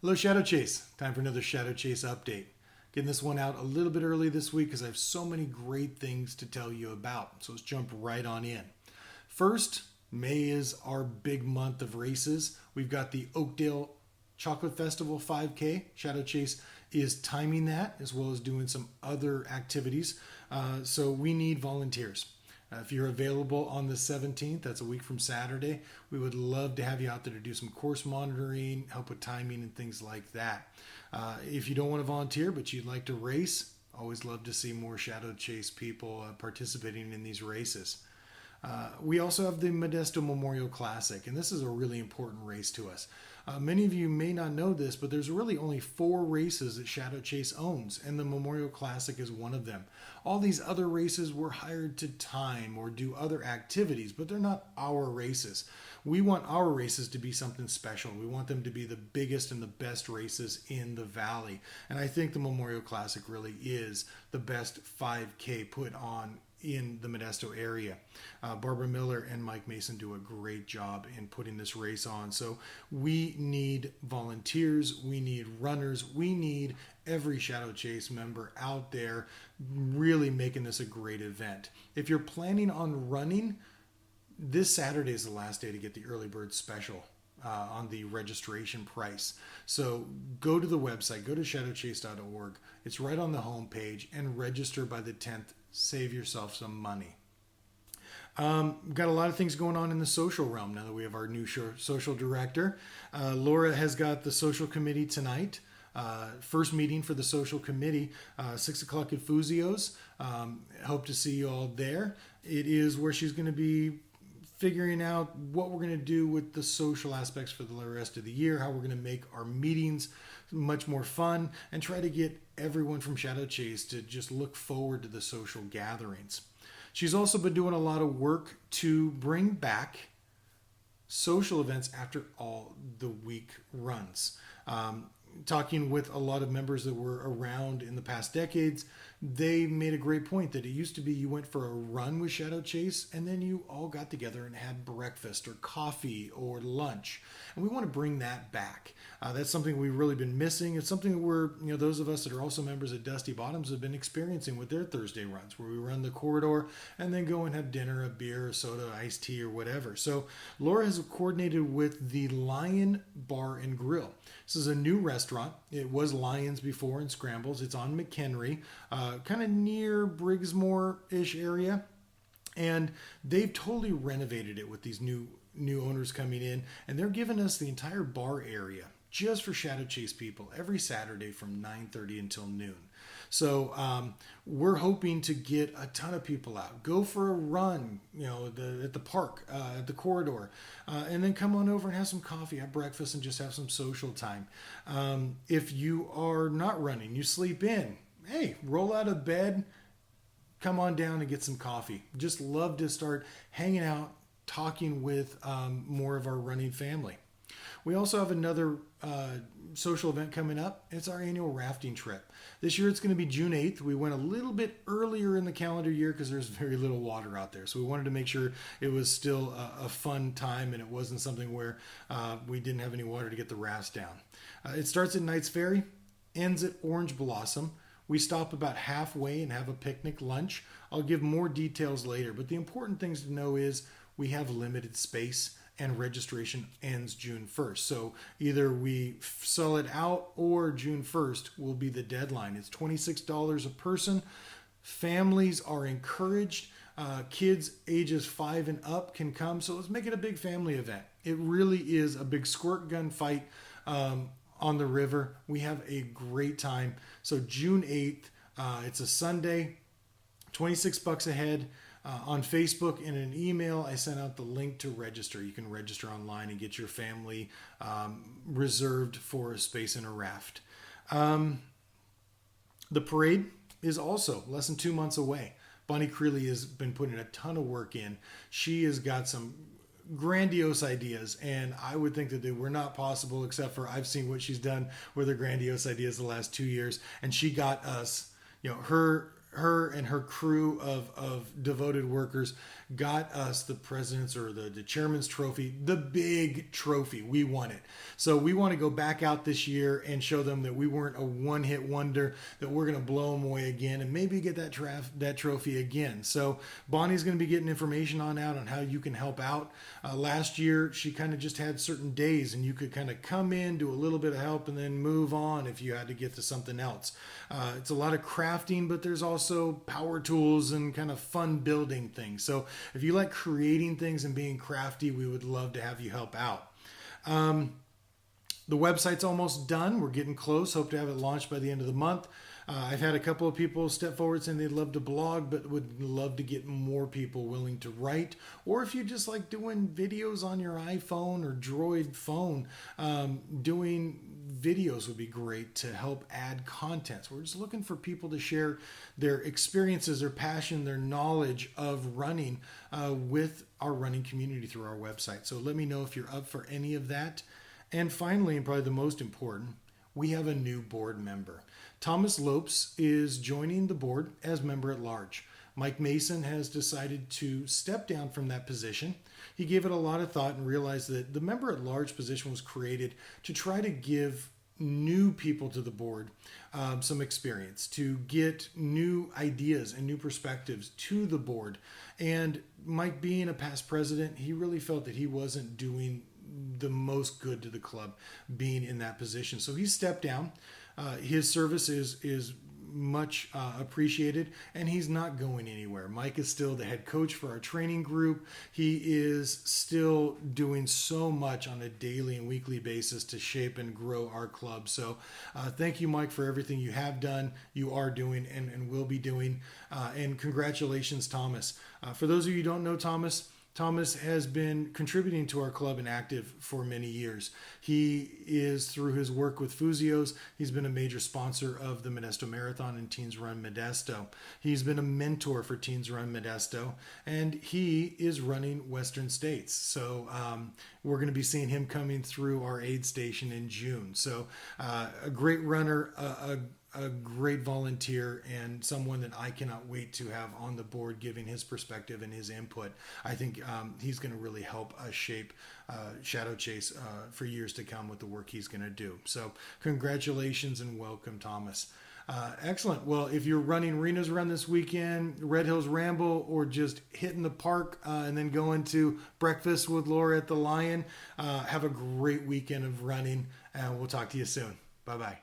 Hello, ShadowChase. Time for another ShadowChase update. Getting this one out a little bit early this week because I have so many great things to tell you about. So let's jump right on in. First, May is our big month of races. We've got the Oakdale Chocolate Festival 5K. ShadowChase is timing that as well as doing some other activities. So we need volunteers. If you're available on the 17th, that's a week from Saturday, we would love to have you out there to do some course monitoring, help with timing and things like that. If you don't want to volunteer, but you'd like to race, always love to see more ShadowChase people participating in these races. We also have the Modesto Memorial Classic, and this is a really important race to us. Many of you may not know this, but there's really only 4 races that ShadowChase owns, and the Memorial Classic is one of them. All these other races were hired to time or do other activities, but they're not our races. We want our races to be something special. We want them to be the biggest and the best races in the valley. And I think the Memorial Classic really is the best 5K put on in the Modesto area. Barbara Miller and Mike Mason do a great job in putting this race on. So we need volunteers, we need runners, we need every ShadowChase member out there really making this a great event. If you're planning on running, this Saturday is the last day to get the early bird special on the registration price. So go to the website, go to shadowchase.org. It's right on the homepage, and register by the 10th. Save yourself some money. Got a lot of things going on in the social realm now that we have our new social director. Laura has got the social committee tonight. First meeting for the social committee, 6 o'clock at Fuzio's. Hope to see you all there. It is where she's going to be figuring out what we're going to do with the social aspects for the rest of the year, how we're going to make our meetings much more fun, and try to get everyone from ShadowChase to just look forward to the social gatherings. She's also been doing a lot of work to bring back social events after all the week runs. Talking with a lot of members that were around in the past decades, they made a great point that it used to be you went for a run with ShadowChase and then you all got together and had breakfast or coffee or lunch. And we want to bring that back. That's something we've really been missing. It's something that we're, those of us that are also members at Dusty Bottoms have been experiencing with their Thursday runs, where we run the corridor and then go and have dinner, a beer, a soda, iced tea, or whatever. So Laura has coordinated with the Lion Bar and Grill. This is a new restaurant. It was Lions before in Scrambles. It's on McHenry, kind of near Briggsmore-ish area. And they've totally renovated it with these new owners coming in. And they're giving us the entire bar area just for ShadowChase people every Saturday from 9:30 until noon. So we're hoping to get a ton of people out. Go for a run, at the park, at the corridor, and then come on over and have some coffee, have breakfast, and just have some social time. If you are not running, you sleep in, hey, roll out of bed, come on down and get some coffee. Just love to start hanging out, talking with more of our running family. We also have another social event coming up. It's our annual rafting trip. This year it's going to be June 8th. We went a little bit earlier in the calendar year because there's very little water out there. So we wanted to make sure it was still a fun time and it wasn't something where we didn't have any water to get the rafts down. It starts at Knight's Ferry, ends at Orange Blossom. We stop about halfway and have a picnic lunch. I'll give more details later, but the important things to know is we have limited space and registration ends June 1st. So either we sell it out or June 1st will be the deadline. It's $26 a person. Families are encouraged. Kids ages 5 and up can come. So let's make it a big family event. It really is a big squirt gun fight on the river. We have a great time. So June 8th, it's a Sunday, $26 a head. On Facebook and an email, I sent out the link to register. You can register online and get your family reserved for a space in a raft. The parade is also less than 2 months away. Bonnie Creeley has been putting a ton of work in. She has got some grandiose ideas, and I would think that they were not possible except for I've seen what she's done with her grandiose ideas the last 2 years, and she got us, her her and her crew of devoted workers got us the president's or the chairman's trophy, the big trophy. We won it. So we want to go back out this year and show them that we weren't a one-hit wonder, that we're going to blow them away again and maybe get that trophy again. So Bonnie's going to be getting information on how you can help out. Last year, she kind of just had certain days and you could kind of come in, do a little bit of help, and then move on if you had to get to something else. It's a lot of crafting, but there's also power tools and kind of fun building things. So if you like creating things and being crafty, we would love to have you help out. The website's almost done. We're getting close. Hope to have it launched by the end of the month. I've had a couple of people step forward saying they'd love to blog, but would love to get more people willing to write. Or if you just like doing videos on your iPhone or Droid phone, doing videos would be great to help add content. So we're just looking for people to share their experiences, their passion, their knowledge of running with our running community through our website. So let me know if you're up for any of that. And finally, and probably the most important, we have a new board member. Thomas Lopes is joining the board as member at large. Mike Mason has decided to step down from that position. He gave it a lot of thought and realized that the member at large position was created to try to give new people to the board some experience, to get new ideas and new perspectives to the board. And Mike, being a past president, he really felt that he wasn't doing the most good to the club being in that position. So he stepped down. His service is much appreciated, and he's not going anywhere. Mike is still the head coach for our training group. He is still doing so much on a daily and weekly basis to shape and grow our club. So thank you, Mike, for everything you have done, you are doing, and will be doing. And congratulations, Thomas. For those of you who don't know Thomas has been contributing to our club and active for many years. He is, through his work with Fusios, he's been a major sponsor of the Modesto Marathon and Teens Run Modesto. He's been a mentor for Teens Run Modesto, and he is running Western States. So we're going to be seeing him coming through our aid station in June. So a great runner, a great volunteer, and someone that I cannot wait to have on the board giving his perspective and his input. I think he's going to really help us shape ShadowChase for years to come with the work he's going to do. So congratulations and welcome, Thomas. Excellent. Well, if you're running arenas around this weekend, Red Hills Ramble, or just hitting the park and then going to breakfast with Laura at the Lion, have a great weekend of running, and we'll talk to you soon. Bye-bye.